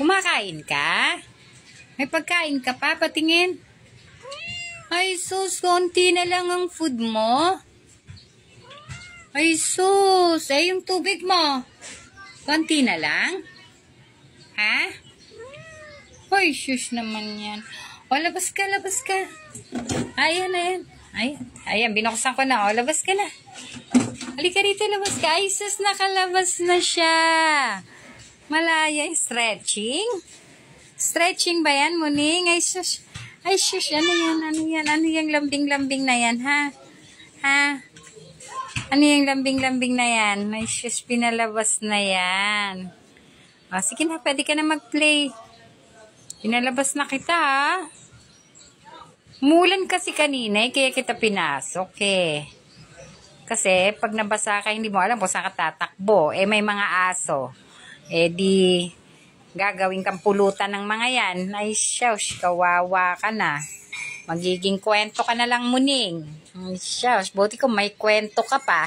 Kumakain ka? May pagkain ka pa? Patingin. Ay sus, konti na lang ang food mo. Ay sus, yung tubig mo. Konti na lang? Ha? Ay sus naman yan. O, labas ka, labas ka. Ayan, ayan. Ayan, binuksan ko na. O, labas ka na. Halika rito, labas ka. Ay sus, nakalabas na siya. Malaya, stretching? Stretching ba yan, Muning? Ay sus. Ay sus, ano yan? Ano yan? Ano yung lambing-lambing na yan, ha? Ha? Ano yung lambing-lambing na yan? Ay sus, pinalabas na yan. O, sige na, pwede ka na mag-play. Pinalabas na kita, ha? Mulan kasi kanina, kaya kita pinasok, eh. Kasi, pag nabasa ka, hindi mo alam kung saan ka tatakbo. May mga aso. Di, gagawin kang pulutan ng mga yan. Ay, shush, kawawa ka na. Magiging kwento ka na lang, Muning. Ay, shush, buti ko may kwento ka pa.